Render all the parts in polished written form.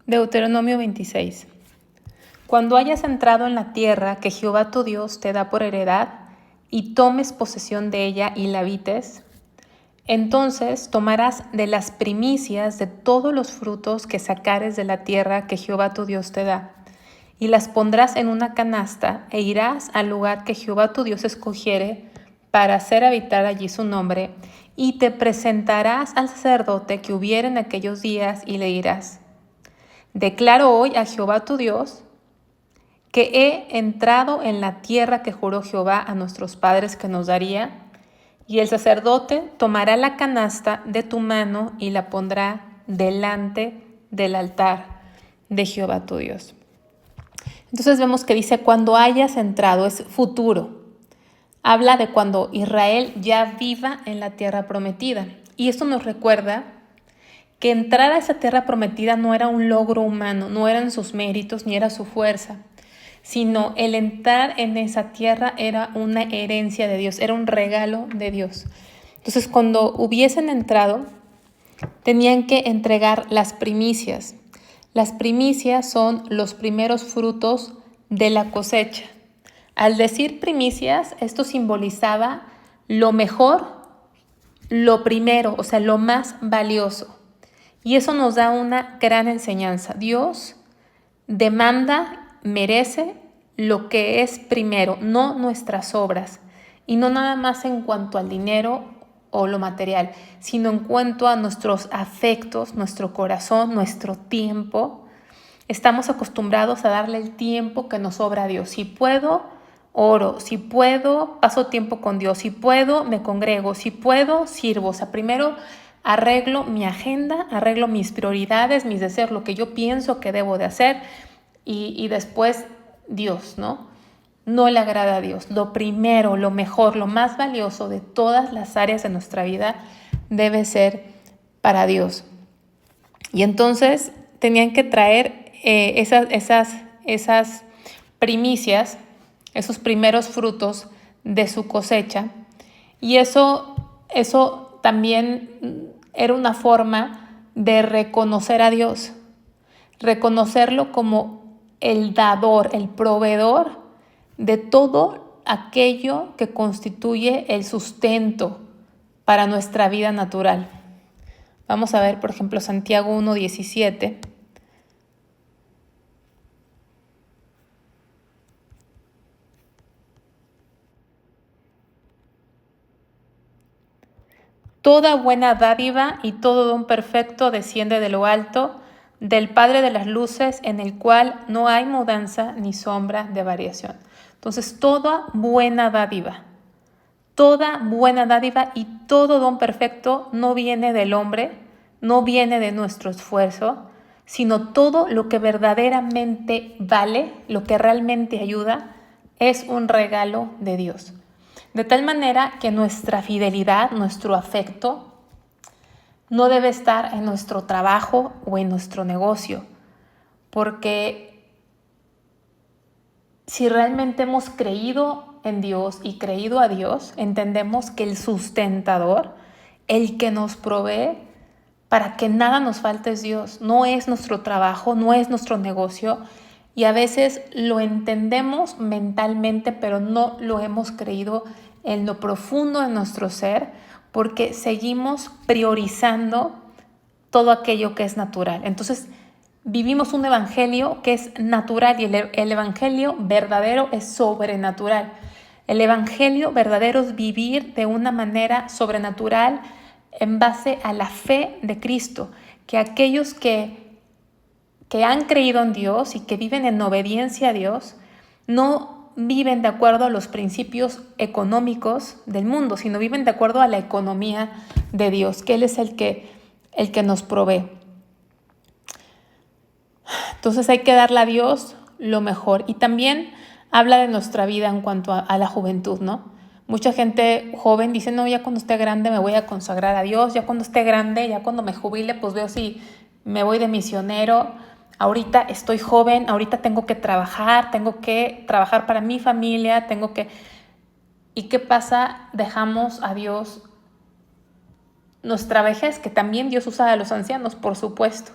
Deuteronomio 26. Cuando hayas entrado en la tierra que Jehová tu Dios te da por heredad, y tomes posesión de ella y la habites, entonces tomarás de las primicias de todos los frutos que sacares de la tierra que Jehová tu Dios te da, y las pondrás en una canasta, e irás al lugar que Jehová tu Dios escogiere para hacer habitar allí su nombre, y te presentarás al sacerdote que hubiere en aquellos días, y le dirás: Declaro hoy a Jehová tu Dios que he entrado en la tierra que juró Jehová a nuestros padres que nos daría, y el sacerdote tomará la canasta de tu mano y la pondrá delante del altar de Jehová tu Dios. Entonces vemos que dice cuando hayas entrado, es futuro. Habla de cuando Israel ya viva en la tierra prometida. Y esto nos recuerda que entrar a esa tierra prometida no era un logro humano, no eran sus méritos ni era su fuerza, sino el entrar en esa tierra era una herencia de Dios, era un regalo de Dios. Entonces, cuando hubiesen entrado, tenían que entregar las primicias. Las primicias son los primeros frutos de la cosecha. Al decir primicias, esto simbolizaba lo mejor, lo primero, o sea, lo más valioso. Y eso nos da una gran enseñanza. Dios demanda, merece lo que es primero, no nuestras obras. Y no nada más en cuanto al dinero o lo material, sino en cuanto a nuestros afectos, nuestro corazón, nuestro tiempo. Estamos acostumbrados a darle el tiempo que nos sobra a Dios. Si puedo, oro. Si puedo, paso tiempo con Dios. Si puedo, me congrego. Si puedo, sirvo. O sea, primero arreglo mi agenda, arreglo mis prioridades, mis deseos, lo que yo pienso que debo de hacer, y después Dios, ¿no? No le agrada a Dios. Lo primero, lo mejor, lo más valioso de todas las áreas de nuestra vida debe ser para Dios. Y entonces tenían que traer esas primicias, esos primeros frutos de su cosecha. Y eso también era una forma de reconocer a Dios, reconocerlo como el dador, el proveedor de todo aquello que constituye el sustento para nuestra vida natural. Vamos a ver, por ejemplo, Santiago 1:17. Toda buena dádiva y todo don perfecto desciende de lo alto, del Padre de las luces, en el cual no hay mudanza ni sombra de variación. Entonces, toda buena dádiva y todo don perfecto no viene del hombre, no viene de nuestro esfuerzo, sino todo lo que verdaderamente vale, lo que realmente ayuda, es un regalo de Dios. De tal manera que nuestra fidelidad, nuestro afecto, no debe estar en nuestro trabajo o en nuestro negocio, porque si realmente hemos creído en Dios y creído a Dios, entendemos que el sustentador, el que nos provee para que nada nos falte es Dios. No es nuestro trabajo, no es nuestro negocio, y a veces lo entendemos mentalmente, pero no lo hemos creído en lo profundo de nuestro ser, porque seguimos priorizando todo aquello que es natural. Entonces, vivimos un evangelio que es natural y el evangelio verdadero es sobrenatural. El evangelio verdadero es vivir de una manera sobrenatural en base a la fe de Cristo, que aquellos que han creído en Dios y que viven en obediencia a Dios no viven de acuerdo a los principios económicos del mundo, sino viven de acuerdo a la economía de Dios, que Él es el que nos provee. Entonces hay que darle a Dios lo mejor. Y también habla de nuestra vida en cuanto a la juventud, ¿no? Mucha gente joven dice, no, ya cuando esté grande me voy a consagrar a Dios, ya cuando esté grande, ya cuando me jubile, pues veo si me voy de misionero. Ahorita estoy joven, ahorita tengo que trabajar para mi familia, ¿Y qué pasa? Dejamos a Dios nuestra vejez, que también Dios usa a los ancianos, por supuesto.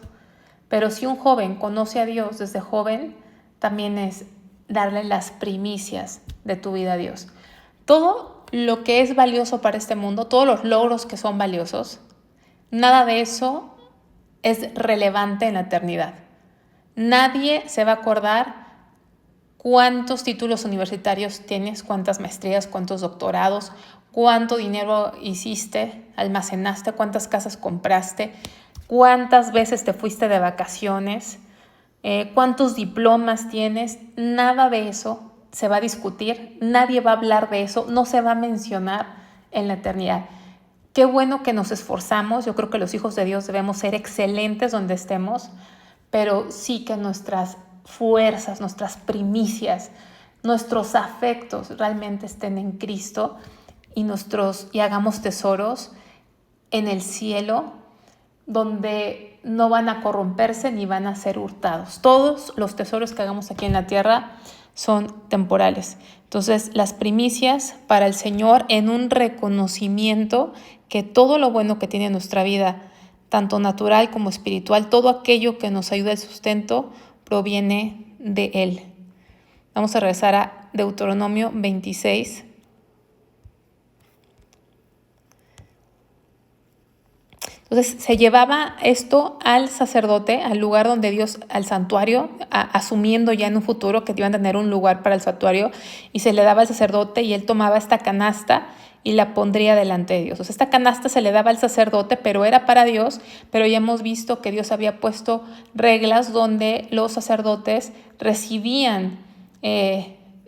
Pero si un joven conoce a Dios desde joven, también es darle las primicias de tu vida a Dios. Todo lo que es valioso para este mundo, todos los logros que son valiosos, nada de eso es relevante en la eternidad. Nadie se va a acordar cuántos títulos universitarios tienes, cuántas maestrías, cuántos doctorados, cuánto dinero hiciste, almacenaste, cuántas casas compraste, cuántas veces te fuiste de vacaciones, cuántos diplomas tienes. Nada de eso se va a discutir, nadie va a hablar de eso, no se va a mencionar en la eternidad. Qué bueno que nos esforzamos. Yo creo que los hijos de Dios debemos ser excelentes donde estemos, pero sí que nuestras fuerzas, nuestras primicias, nuestros afectos realmente estén en Cristo y hagamos tesoros en el cielo, donde no van a corromperse ni van a ser hurtados. Todos los tesoros que hagamos aquí en la tierra son temporales. Entonces, las primicias para el Señor en un reconocimiento que todo lo bueno que tiene nuestra vida, tanto natural como espiritual, todo aquello que nos ayuda al sustento, proviene de Él. Vamos a regresar a Deuteronomio 26. Entonces se llevaba esto al sacerdote, al lugar donde Dios, al santuario, asumiendo ya en un futuro que iban a tener un lugar para el santuario, y se le daba al sacerdote y él tomaba esta canasta y la pondría delante de Dios. O sea, esta canasta se le daba al sacerdote, pero era para Dios, pero ya hemos visto que Dios había puesto reglas donde los sacerdotes recibían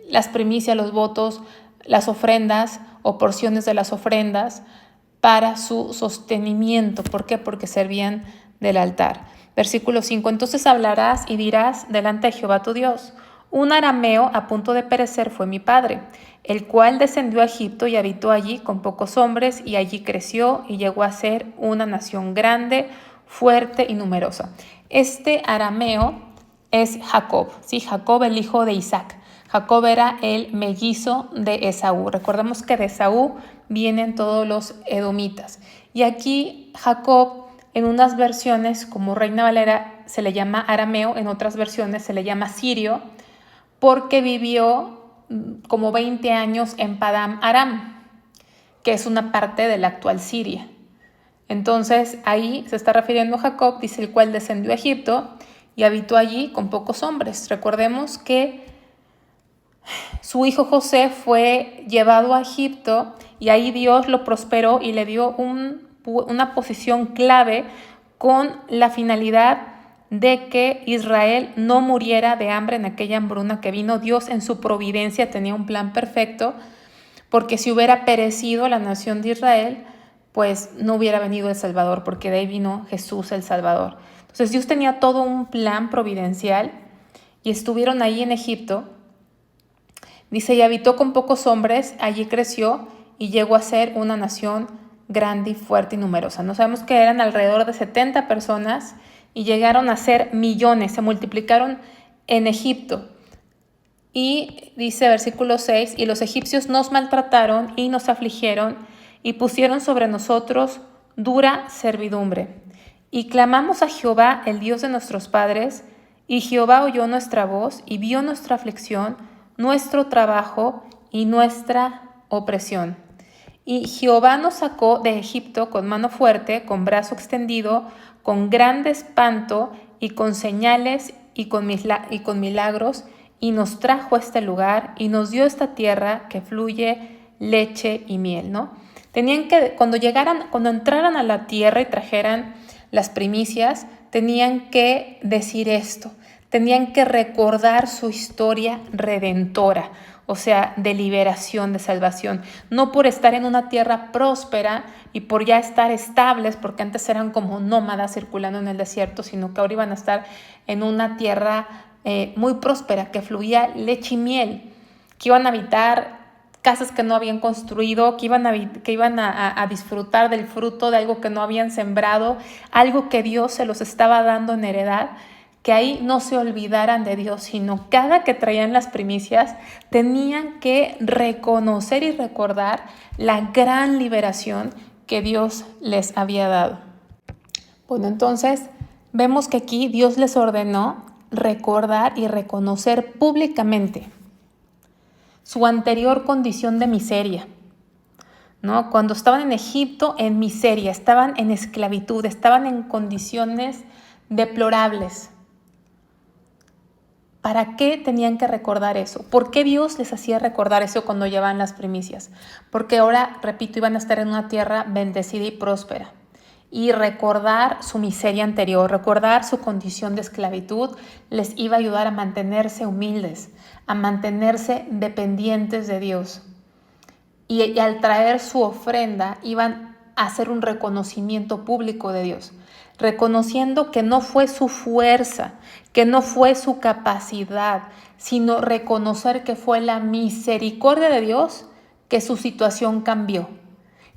las primicias, los votos, las ofrendas o porciones de las ofrendas para su sostenimiento. ¿Por qué? Porque servían del altar. Versículo 5. Entonces hablarás y dirás delante de Jehová tu Dios: un arameo a punto de perecer fue mi padre, el cual descendió a Egipto y habitó allí con pocos hombres, y allí creció y llegó a ser una nación grande, fuerte y numerosa. Este arameo es Jacob, ¿sí? Jacob, el hijo de Isaac. Jacob era el mellizo de Esaú. Recordemos que de Esaú vienen todos los edomitas. Y aquí Jacob, en unas versiones, como Reina Valera, se le llama arameo, en otras versiones se le llama sirio, porque vivió como 20 años en Padam Aram, que es una parte de la actual Siria. Entonces ahí se está refiriendo a Jacob, dice, el cual descendió a Egipto y habitó allí con pocos hombres. Recordemos que su hijo José fue llevado a Egipto y ahí Dios lo prosperó y le dio una posición clave con la finalidad de que Israel no muriera de hambre en aquella hambruna que vino. Dios en su providencia tenía un plan perfecto, porque si hubiera perecido la nación de Israel, pues no hubiera venido el Salvador, porque de ahí vino Jesús el Salvador. Entonces Dios tenía todo un plan providencial y estuvieron ahí en Egipto. Dice, y habitó con pocos hombres, allí creció y llegó a ser una nación grande y fuerte y numerosa. No sabemos que eran alrededor de 70 personas y llegaron a ser millones, se multiplicaron en Egipto. Y dice versículo 6, y los egipcios nos maltrataron y nos afligieron y pusieron sobre nosotros dura servidumbre. Y clamamos a Jehová, el Dios de nuestros padres, y Jehová oyó nuestra voz y vio nuestra aflicción, nuestro trabajo y nuestra opresión. Y Jehová nos sacó de Egipto con mano fuerte, con brazo extendido, con grande espanto y con señales y con milagros, y nos trajo a este lugar y nos dio esta tierra que fluye leche y miel, ¿no? Tenían que, cuando entraran a la tierra y trajeran las primicias, tenían que decir esto. Tenían que recordar su historia redentora, o sea, de liberación, de salvación. No por estar en una tierra próspera y por ya estar estables, porque antes eran como nómadas circulando en el desierto, sino que ahora iban a estar en una tierra muy próspera, que fluía leche y miel, que iban a habitar casas que no habían construido, que iban a disfrutar del fruto de algo que no habían sembrado, algo que Dios se los estaba dando en heredad. Que ahí no se olvidaran de Dios, sino cada que traían las primicias tenían que reconocer y recordar la gran liberación que Dios les había dado. Bueno, entonces vemos que aquí Dios les ordenó recordar y reconocer públicamente su anterior condición de miseria, ¿no? Cuando estaban en Egipto, en miseria, estaban en esclavitud, estaban en condiciones deplorables. ¿Para qué tenían que recordar eso? ¿Por qué Dios les hacía recordar eso cuando llevaban las primicias? Porque ahora, repito, iban a estar en una tierra bendecida y próspera. Y recordar su miseria anterior, recordar su condición de esclavitud, les iba a ayudar a mantenerse humildes, a mantenerse dependientes de Dios. Y al traer su ofrenda, iban a hacer un reconocimiento público de Dios, reconociendo que no fue su fuerza, que no fue su capacidad, sino reconocer que fue la misericordia de Dios que su situación cambió,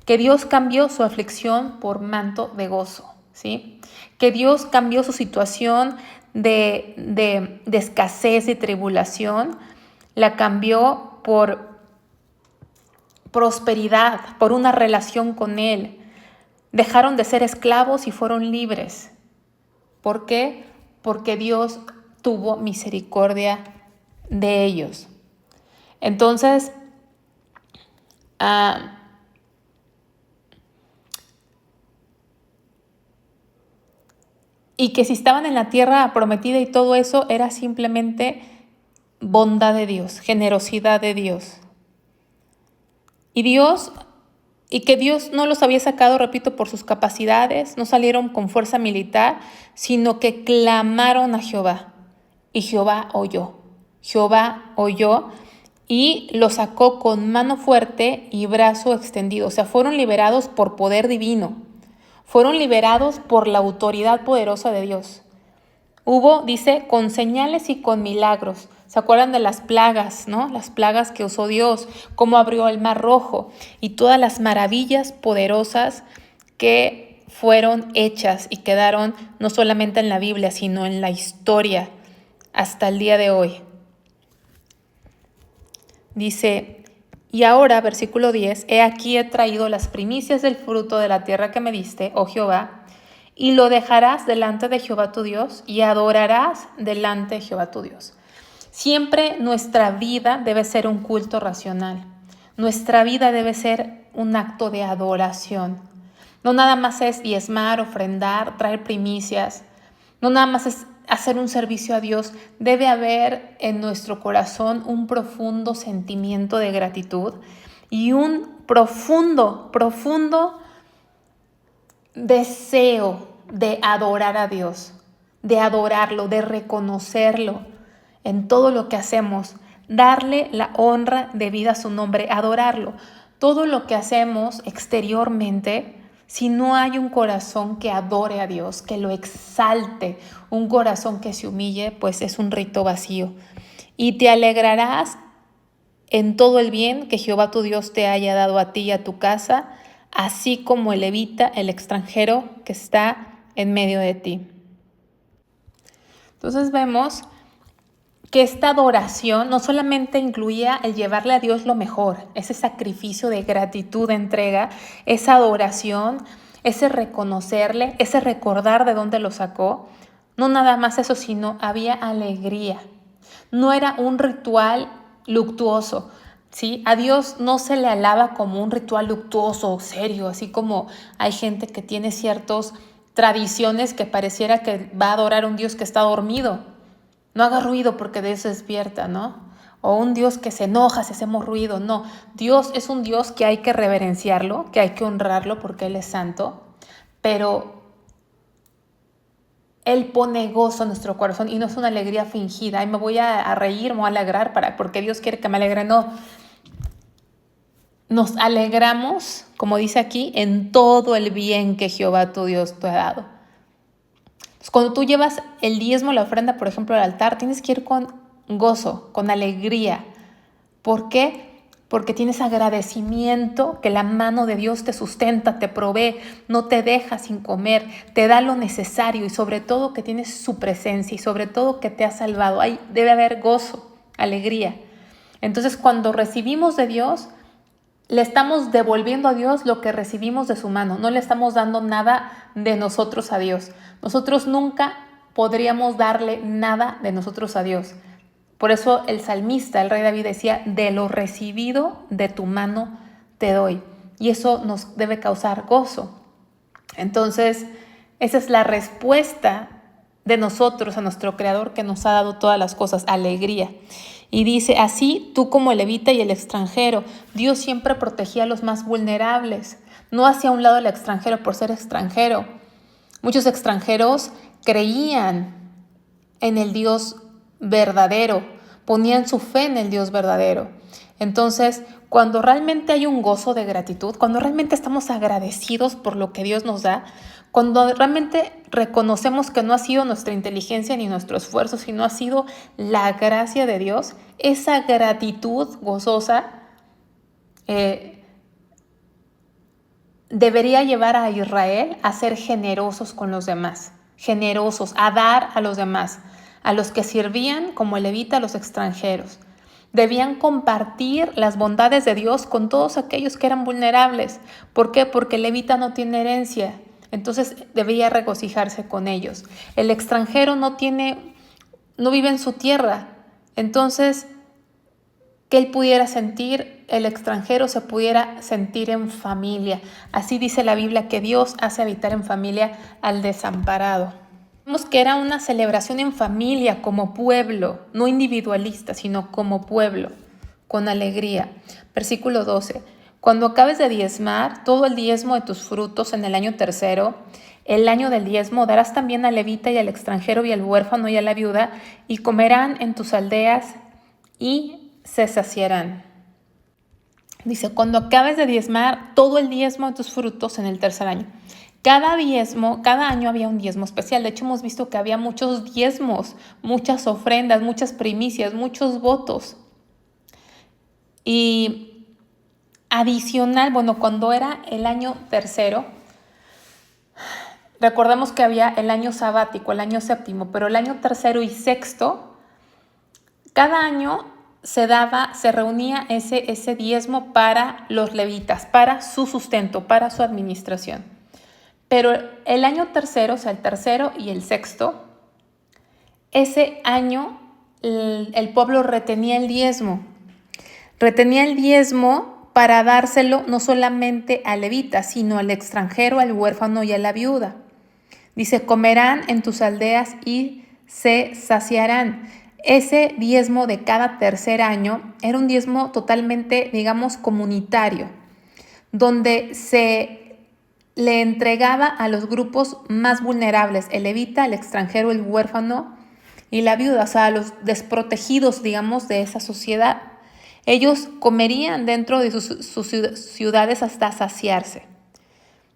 que Dios cambió su aflicción por manto de gozo, ¿sí? Que Dios cambió su situación de escasez y tribulación, la cambió por prosperidad, por una relación con Él. Dejaron de ser esclavos y fueron libres. ¿Por qué? Porque Dios tuvo misericordia de ellos. Entonces, y que si estaban en la tierra prometida y todo eso, era simplemente bondad de Dios, generosidad de Dios. Y que Dios no los había sacado, repito, por sus capacidades, no salieron con fuerza militar, sino que clamaron a Jehová. Y Jehová oyó. Jehová oyó y los sacó con mano fuerte y brazo extendido. O sea, fueron liberados por poder divino. Fueron liberados por la autoridad poderosa de Dios. Hubo, dice, con señales y con milagros. ¿Se acuerdan de las plagas, no? Las plagas que usó Dios, cómo abrió el mar rojo y todas las maravillas poderosas que fueron hechas y quedaron no solamente en la Biblia, sino en la historia hasta el día de hoy. Dice, y ahora, versículo 10, he aquí he traído las primicias del fruto de la tierra que me diste, oh Jehová, y lo dejarás delante de Jehová tu Dios y adorarás delante de Jehová tu Dios. Siempre nuestra vida debe ser un culto racional. Nuestra vida debe ser un acto de adoración. No nada más es diezmar, ofrendar, traer primicias. No nada más es hacer un servicio a Dios. Debe haber en nuestro corazón un profundo sentimiento de gratitud y un profundo deseo de adorar a Dios, de adorarlo, de reconocerlo en todo lo que hacemos, darle la honra debida a su nombre, adorarlo. Todo lo que hacemos exteriormente, si no hay un corazón que adore a Dios, que lo exalte, un corazón que se humille, pues es un rito vacío. Y te alegrarás en todo el bien que Jehová tu Dios te haya dado a ti y a tu casa, así como el levita, el extranjero que está en medio de ti. Entonces vemos que esta adoración no solamente incluía el llevarle a Dios lo mejor, ese sacrificio de gratitud, de entrega, esa adoración, ese reconocerle, ese recordar de dónde lo sacó. No nada más eso, sino había alegría. No era un ritual luctuoso, ¿sí? A Dios no se le alaba como un ritual luctuoso, serio, así como hay gente que tiene ciertas tradiciones que pareciera que va a adorar a un Dios que está dormido. No haga ruido porque de eso despierta, ¿no? O un Dios que se enoja si hacemos ruido. No, Dios es un Dios que hay que reverenciarlo, que hay que honrarlo porque Él es santo, pero Él pone gozo en nuestro corazón y no es una alegría fingida. Ay, me voy a reír, me voy a alegrar porque Dios quiere que me alegre. No, nos alegramos, como dice aquí, en todo el bien que Jehová tu Dios te ha dado. Cuando tú llevas el diezmo, la ofrenda, por ejemplo, al altar, tienes que ir con gozo, con alegría. ¿Por qué? Porque tienes agradecimiento que la mano de Dios te sustenta, te provee, no te deja sin comer, te da lo necesario y sobre todo que tienes su presencia y sobre todo que te ha salvado. Ahí debe haber gozo, alegría. Entonces, cuando recibimos de Dios, le estamos devolviendo a Dios lo que recibimos de su mano, no le estamos dando nada de nosotros a Dios. Nosotros nunca podríamos darle nada de nosotros a Dios. Por eso el salmista, el rey David, decía: de lo recibido de tu mano te doy. Y eso nos debe causar gozo. Entonces, esa es la respuesta de nosotros a nuestro Creador, que nos ha dado todas las cosas, alegría. Y dice: así tú como el levita y el extranjero. Dios siempre protegía a los más vulnerables. No hacía a un lado al extranjero por ser extranjero. Muchos extranjeros creían en el Dios verdadero, ponían su fe en el Dios verdadero. Entonces, cuando realmente hay un gozo de gratitud, cuando realmente estamos agradecidos por lo que Dios nos da, cuando realmente reconocemos que no ha sido nuestra inteligencia ni nuestro esfuerzo, sino ha sido la gracia de Dios, esa gratitud gozosa debería llevar a Israel a ser generosos con los demás, generosos, a dar a los demás, a los que servían como el levita, a los extranjeros. Debían compartir las bondades de Dios con todos aquellos que eran vulnerables. ¿Por qué? Porque el levita no tiene herencia, entonces debía regocijarse con ellos. El extranjero no vive en su tierra, entonces que él pudiera sentir, el extranjero se pudiera sentir en familia. Así dice la Biblia, que Dios hace habitar en familia al desamparado. Vemos que era una celebración en familia, como pueblo, no individualista, sino como pueblo, con alegría. Versículo 12. Cuando acabes de diezmar todo el diezmo de tus frutos en el año tercero, el año del diezmo, darás también al levita y al extranjero y al huérfano y a la viuda, y comerán en tus aldeas y se saciarán. Dice: cuando acabes de diezmar todo el diezmo de tus frutos en el tercer año. Cada año había un diezmo especial. De hecho, hemos visto que había muchos diezmos, muchas ofrendas, muchas primicias, muchos votos. Y adicional, cuando era el año tercero, recordamos que había el año sabático, el año séptimo, pero el año tercero y sexto, cada año se reunía ese diezmo para los levitas, para su sustento, para su administración. Pero el año tercero, o sea, el tercero y el sexto, ese año el pueblo retenía el diezmo. Retenía el diezmo para dárselo no solamente al levita, sino al extranjero, al huérfano y a la viuda. Dice: comerán en tus aldeas y se saciarán. Ese diezmo de cada tercer año era un diezmo totalmente, digamos, comunitario, donde se le entregaba a los grupos más vulnerables, el levita, el extranjero, el huérfano y la viuda, o sea, a los desprotegidos, digamos, de esa sociedad. Ellos comerían dentro de sus ciudades hasta saciarse.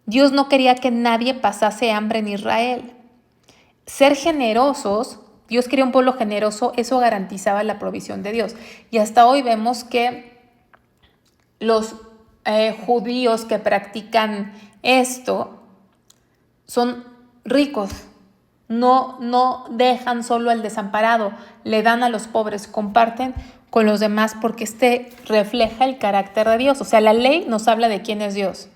Dios no quería que nadie pasase hambre en Israel. Ser generosos, Dios quería un pueblo generoso, eso garantizaba la provisión de Dios. Y hasta hoy vemos que los judíos que practican esto son ricos, no dejan solo al desamparado, le dan a los pobres, comparten con los demás, porque refleja el carácter de Dios. O sea, la ley nos habla de quién es Dios.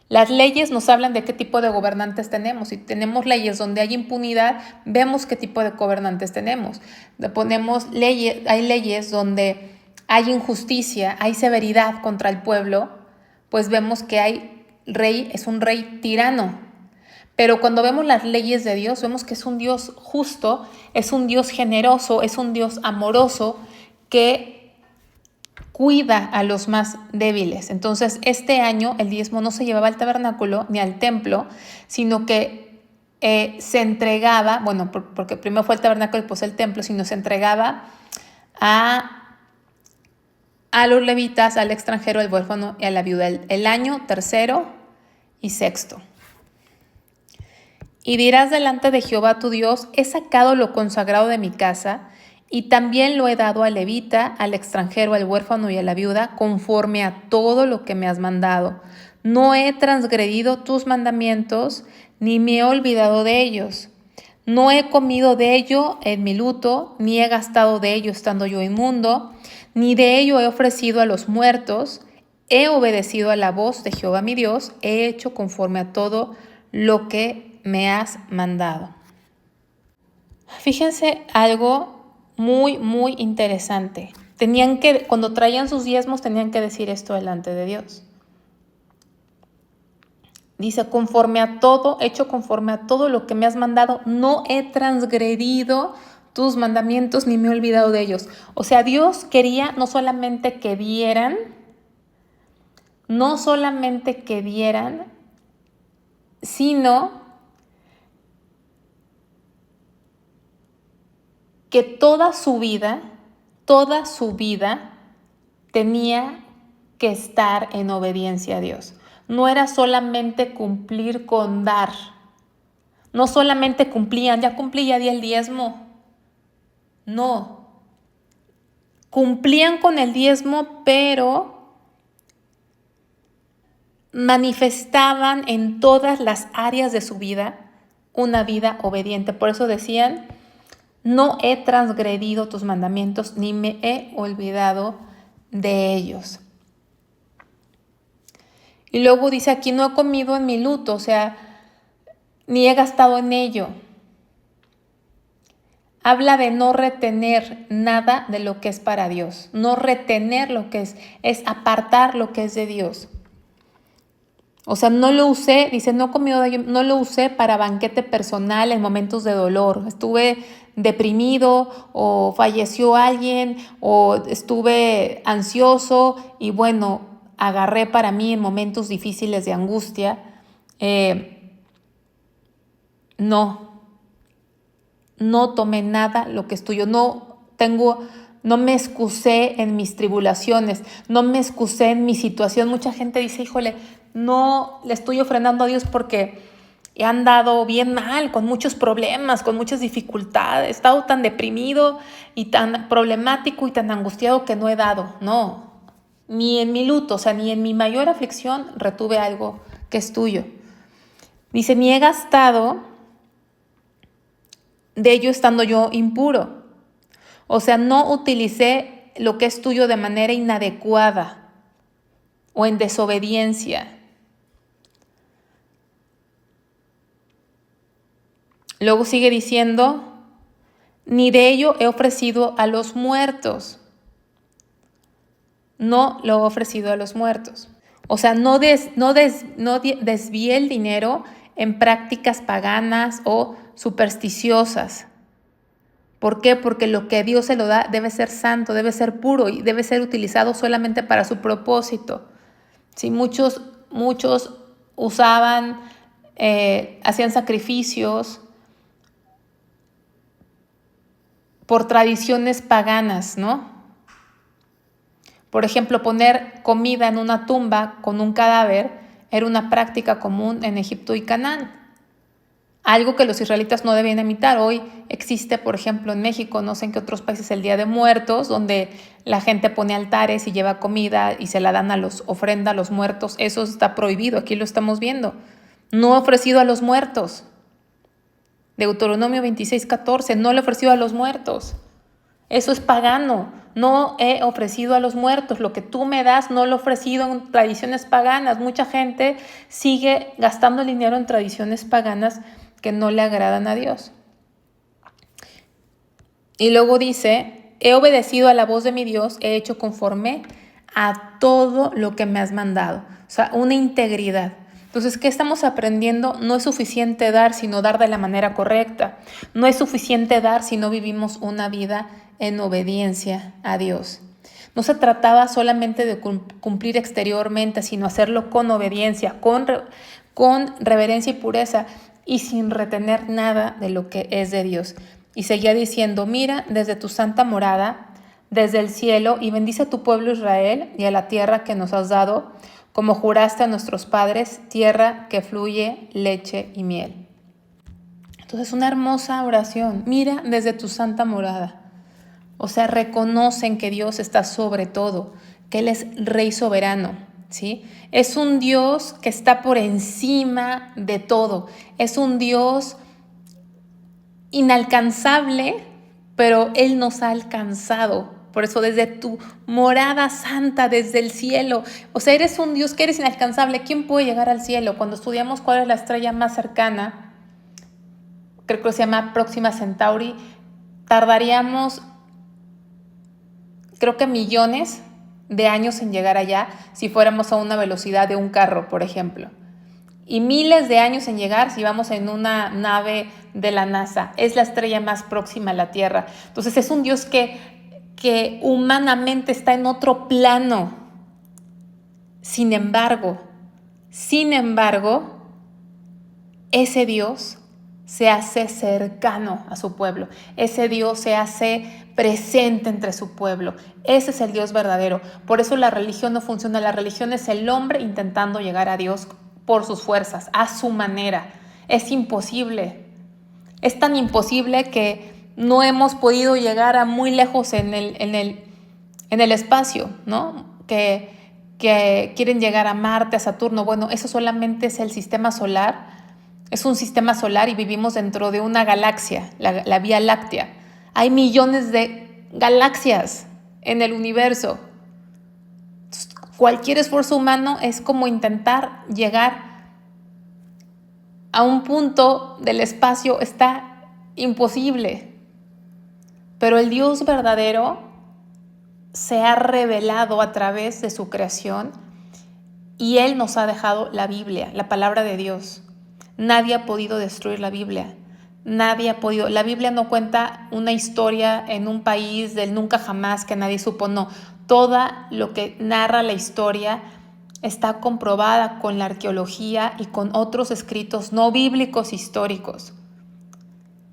Las leyes nos hablan de qué tipo de gobernantes tenemos. Si tenemos leyes donde hay impunidad, vemos qué tipo de gobernantes tenemos. Hay leyes donde hay injusticia, hay severidad contra el pueblo, pues vemos que es un rey tirano. Pero cuando vemos las leyes de Dios, vemos que es un Dios justo, es un Dios generoso, es un Dios amoroso que cuida a los más débiles. Entonces, este año el diezmo no se llevaba al tabernáculo ni al templo, sino que se entregaba, porque primero fue el tabernáculo y después el templo, sino se entregaba a los levitas, al extranjero, al huérfano y a la viuda, el año tercero y sexto. Y dirás delante de Jehová tu Dios: he sacado lo consagrado de mi casa, y también lo he dado al levita, al extranjero, al huérfano y a la viuda, conforme a todo lo que me has mandado. No he transgredido tus mandamientos, ni me he olvidado de ellos. No he comido de ello en mi luto, ni he gastado de ello estando yo inmundo, ni de ello he ofrecido a los muertos. he obedecido a la voz de Jehová mi Dios, he hecho conforme a todo lo que me has mandado. Fíjense algo muy, muy interesante. Cuando traían sus diezmos, tenían que decir esto delante de Dios. Dice, hecho conforme a todo lo que me has mandado, no he transgredido tus mandamientos ni me he olvidado de ellos. O sea, Dios quería no solamente que dieran, sino que toda su vida tenía que estar en obediencia a Dios. No era solamente cumplir con dar. No solamente cumplían, ya cumplí, ya di el diezmo. No. Cumplían con el diezmo, pero manifestaban en todas las áreas de su vida una vida obediente. Por eso decían, no he transgredido tus mandamientos ni me he olvidado de ellos. Y luego dice aquí, no he comido en mi luto, o sea, ni he gastado en ello. Habla de no retener nada de lo que es para Dios. No retener lo que es apartar lo que es de Dios. O sea, no lo usé, dice, no he comido de ello, no lo usé para banquete personal en momentos de dolor. Estuve deprimido o falleció alguien o estuve ansioso y bueno, agarré para mí en momentos difíciles de angustia. No tomé nada lo que es tuyo. No me excusé en mis tribulaciones, no me excusé en mi situación. Mucha gente dice, híjole, no le estoy ofrendando a Dios porque he andado bien mal, con muchos problemas, con muchas dificultades, he estado tan deprimido y tan problemático y tan angustiado que no he dado. No, ni en mi luto, o sea, ni en mi mayor aflicción retuve algo que es tuyo. Dice, ni he gastado de ello estando yo impuro. O sea, no utilicé lo que es tuyo de manera inadecuada o en desobediencia. Luego sigue diciendo, ni de ello he ofrecido a los muertos. No lo he ofrecido a los muertos. O sea, no desvié el dinero en prácticas paganas o supersticiosas. ¿Por qué? Porque lo que Dios se lo da debe ser santo, debe ser puro y debe ser utilizado solamente para su propósito. Si muchos usaban, hacían sacrificios por tradiciones paganas, ¿no? Por ejemplo, poner comida en una tumba con un cadáver era una práctica común en Egipto y Canaán. Algo que los israelitas no debían imitar. Hoy existe, por ejemplo, en México, no sé en qué otros países, el Día de Muertos, donde la gente pone altares y lleva comida y se la dan ofrenda a los muertos. Eso está prohibido, aquí lo estamos viendo. No he ofrecido a los muertos. Deuteronomio 26:14, no le he ofrecido a los muertos. Eso es pagano. No he ofrecido a los muertos. Lo que tú me das no lo he ofrecido en tradiciones paganas. Mucha gente sigue gastando el dinero en tradiciones paganas que no le agradan a Dios. Y luego dice, he obedecido a la voz de mi Dios, he hecho conforme a todo lo que me has mandado. O sea, una integridad. Entonces, ¿qué estamos aprendiendo? No es suficiente dar, sino dar de la manera correcta. No es suficiente dar si no vivimos una vida en obediencia a Dios. No se trataba solamente de cumplir exteriormente, sino hacerlo con obediencia, con reverencia y pureza y sin retener nada de lo que es de Dios. Y seguía diciendo, mira desde tu santa morada, desde el cielo, y bendice a tu pueblo Israel y a la tierra que nos has dado, como juraste a nuestros padres, tierra que fluye leche y miel. Entonces, una hermosa oración. Mira desde tu santa morada. O sea, reconocen que Dios está sobre todo, que Él es Rey soberano, ¿sí? Es un Dios que está por encima de todo. Es un Dios inalcanzable, pero Él nos ha alcanzado Por eso desde tu morada santa, desde el cielo. O sea, eres un Dios que eres inalcanzable. ¿Quién puede llegar al cielo? Cuando estudiamos cuál es la estrella más cercana, creo que se llama Próxima Centauri, tardaríamos, creo que millones de años en llegar allá si fuéramos a una velocidad de un carro, por ejemplo. Y miles de años en llegar si vamos en una nave de la NASA. Es la estrella más próxima a la Tierra. Entonces es un Dios que humanamente está en otro plano. Sin embargo, ese Dios se hace cercano a su pueblo. Ese Dios se hace presente entre su pueblo. Ese es el Dios verdadero. Por eso la religión no funciona. La religión es el hombre intentando llegar a Dios por sus fuerzas, a su manera. Es imposible. Es tan imposible que no hemos podido llegar a muy lejos en el espacio, ¿no? Que quieren llegar a Marte, a Saturno. Bueno, eso solamente es el sistema solar. Es un sistema solar y vivimos dentro de una galaxia, la Vía Láctea. Hay millones de galaxias en el universo. Cualquier esfuerzo humano es como intentar llegar a un punto del espacio. Está imposible. Pero el Dios verdadero se ha revelado a través de su creación y Él nos ha dejado la Biblia, la palabra de Dios. Nadie ha podido destruir la Biblia. Nadie ha podido. La Biblia no cuenta una historia en un país del nunca jamás que nadie supo. No, toda lo que narra la historia está comprobada con la arqueología y con otros escritos no bíblicos históricos.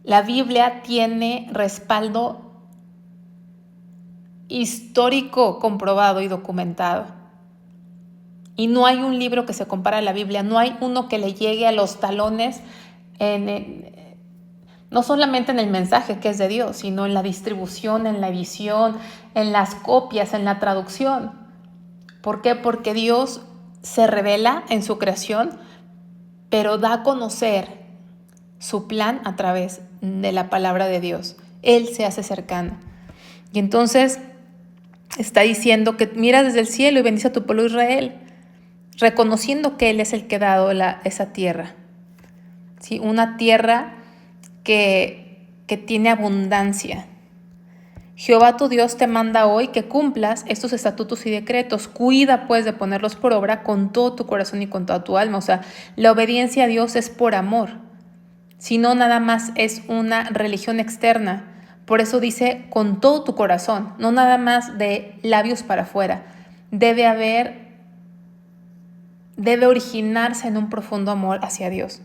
La Biblia tiene respaldo histórico comprobado y documentado. Y no hay un libro que se compare a la Biblia, no hay uno que le llegue a los talones no solamente en el mensaje que es de Dios, sino en la distribución, en la edición, en las copias, en la traducción. ¿Por qué? Porque Dios se revela en su creación, pero da a conocer su plan a través de la palabra de Dios. Él se hace cercano. Y entonces está diciendo que mira desde el cielo y bendice a tu pueblo Israel, reconociendo que Él es el que ha dado esa tierra. ¿Sí? Una tierra que tiene abundancia. Jehová tu Dios te manda hoy que cumplas estos estatutos y decretos. Cuida pues de ponerlos por obra con todo tu corazón y con toda tu alma. O sea, la obediencia a Dios es por amor. Si no, nada más es una religión externa. Por eso dice con todo tu corazón, no nada más de labios para afuera. Debe originarse en un profundo amor hacia Dios.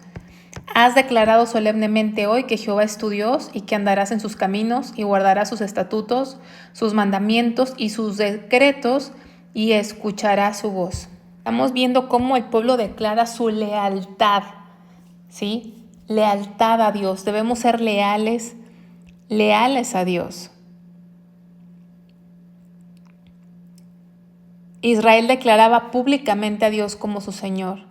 Has declarado solemnemente hoy que Jehová es tu Dios y que andarás en sus caminos y guardarás sus estatutos, sus mandamientos y sus decretos y escucharás su voz. Estamos viendo cómo el pueblo declara su lealtad, ¿sí? Lealtad a Dios. Debemos ser leales a Dios. Israel declaraba públicamente a Dios como su Señor.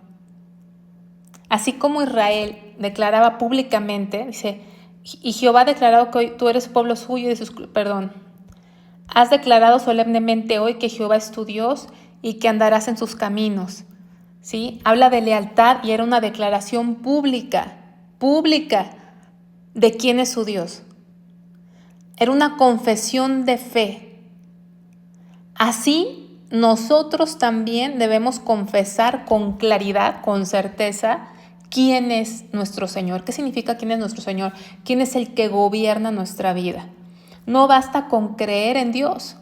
Así como Israel declaraba públicamente, dice, y Jehová ha declarado que hoy tú eres pueblo suyo y has declarado solemnemente hoy que Jehová es tu Dios y que andarás en sus caminos. ¿Sí? Habla de lealtad y era una declaración pública de quién es su Dios. Era una confesión de fe. Así nosotros también debemos confesar con claridad, con certeza, quién es nuestro Señor. ¿Qué significa quién es nuestro Señor? ¿Quién es el que gobierna nuestra vida? No basta con creer en Dios.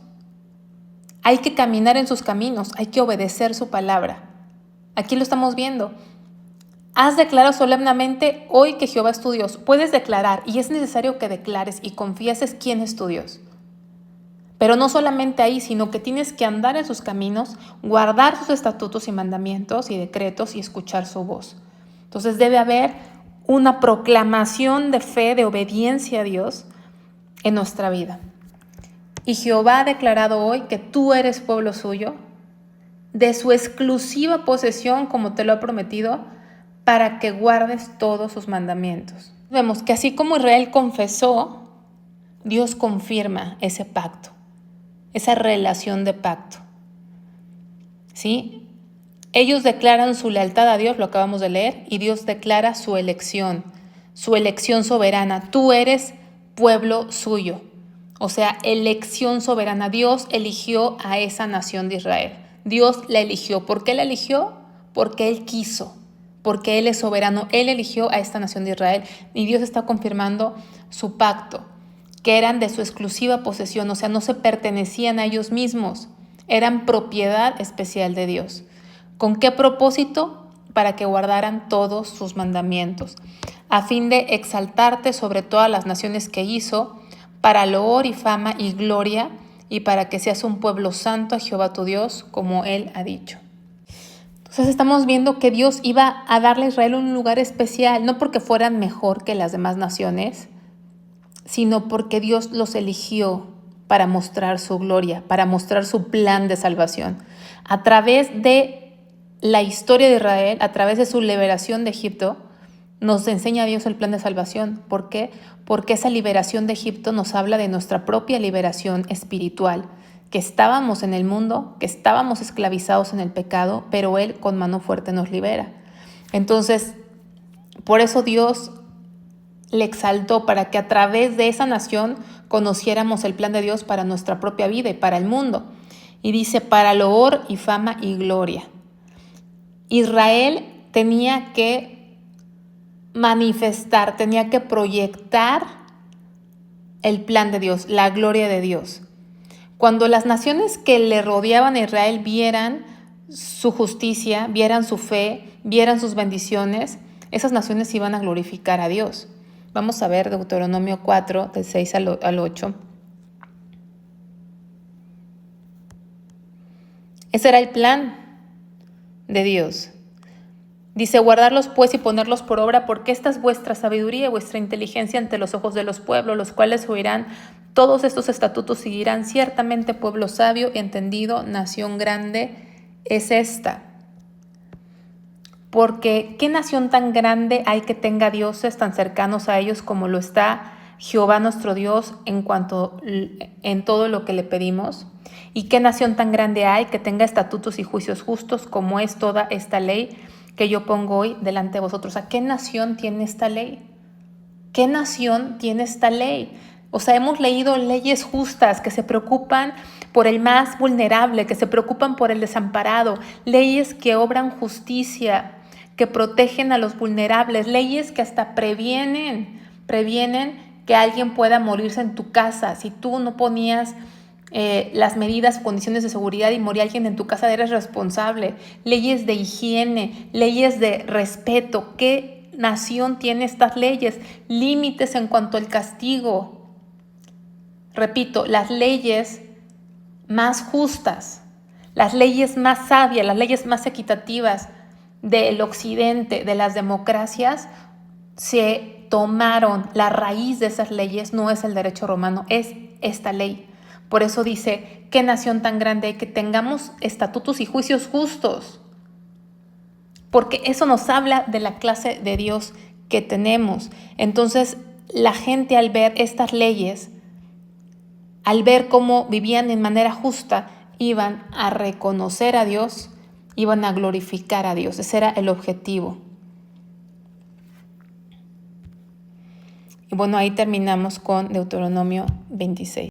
Hay que caminar en sus caminos, hay que obedecer su palabra. Aquí lo estamos viendo. Has declarado solemnemente hoy que Jehová es tu Dios. Puedes declarar y es necesario que declares y confieses quién es tu Dios. Pero no solamente ahí, sino que tienes que andar en sus caminos, guardar sus estatutos y mandamientos y decretos y escuchar su voz. Entonces debe haber una proclamación de fe, de obediencia a Dios en nuestra vida. Y Jehová ha declarado hoy que tú eres pueblo suyo, de su exclusiva posesión, como te lo ha prometido, para que guardes todos sus mandamientos. Vemos que así como Israel confesó, Dios confirma ese pacto. esa relación de pacto. ¿Sí? Ellos declaran su lealtad a Dios, lo acabamos de leer, y Dios declara su elección soberana. Tú eres pueblo suyo. O sea, elección soberana. Dios eligió a esa nación de Israel. Dios la eligió. ¿Por qué la eligió? Porque Él quiso, porque Él es soberano. Él eligió a esta nación de Israel y Dios está confirmando su pacto, que eran de su exclusiva posesión, o sea, no se pertenecían a ellos mismos, eran propiedad especial de Dios. ¿Con qué propósito? Para que guardaran todos sus mandamientos, a fin de exaltarte sobre todas las naciones que hizo, para loor y fama y gloria, y para que seas un pueblo santo a Jehová tu Dios, como Él ha dicho. Entonces estamos viendo que Dios iba a darle a Israel un lugar especial, no porque fueran mejor que las demás naciones, sino porque Dios los eligió para mostrar su gloria, para mostrar su plan de salvación. A través de la historia de Israel, a través de su liberación de Egipto, nos enseña Dios el plan de salvación. ¿Por qué? Porque esa liberación de Egipto nos habla de nuestra propia liberación espiritual, que estábamos en el mundo, que estábamos esclavizados en el pecado, pero Él con mano fuerte nos libera. Entonces, por eso Dios le exaltó, para que a través de esa nación conociéramos el plan de Dios para nuestra propia vida y para el mundo. Y dice, para loor y fama y gloria. Israel tenía que manifestar, tenía que proyectar el plan de Dios, la gloria de Dios. Cuando las naciones que le rodeaban a Israel vieran su justicia, vieran su fe, vieran sus bendiciones, esas naciones iban a glorificar a Dios. Vamos a ver Deuteronomio 4, del 6 al 8. Ese era el plan de Dios. Dice, guardarlos pues y ponerlos por obra, porque esta es vuestra sabiduría y vuestra inteligencia ante los ojos de los pueblos, los cuales oirán todos estos estatutos y dirán, ciertamente pueblo sabio y entendido, nación grande es esta. Porque ¿qué nación tan grande hay que tenga dioses tan cercanos a ellos como lo está Jehová nuestro Dios en todo lo que le pedimos? ¿Y qué nación tan grande hay que tenga estatutos y juicios justos como es toda esta ley que yo pongo hoy delante de vosotros? ¿A qué nación tiene esta ley? ¿Qué nación tiene esta ley? O sea, hemos leído leyes justas que se preocupan por el más vulnerable, que se preocupan por el desamparado, leyes que obran justicia, que protegen a los vulnerables, leyes que hasta previenen que alguien pueda morirse en tu casa. Si tú no ponías las medidas, condiciones de seguridad y moría alguien en tu casa, eres responsable. Leyes de higiene, leyes de respeto. ¿Qué nación tiene estas leyes? Límites en cuanto al castigo. Repito, las leyes más justas, las leyes más sabias, las leyes más equitativas del occidente, de las democracias, se tomaron. La raíz de esas leyes no es el derecho romano, es esta ley. Por eso dice, ¿qué nación tan grande hay que tengamos estatutos y juicios justos? Porque eso nos habla de la clase de Dios que tenemos. Entonces, la gente al ver estas leyes, al ver cómo vivían en manera justa, iban a reconocer a Dios, iban a glorificar a Dios. Ese era el objetivo. Y bueno, ahí terminamos con Deuteronomio 26.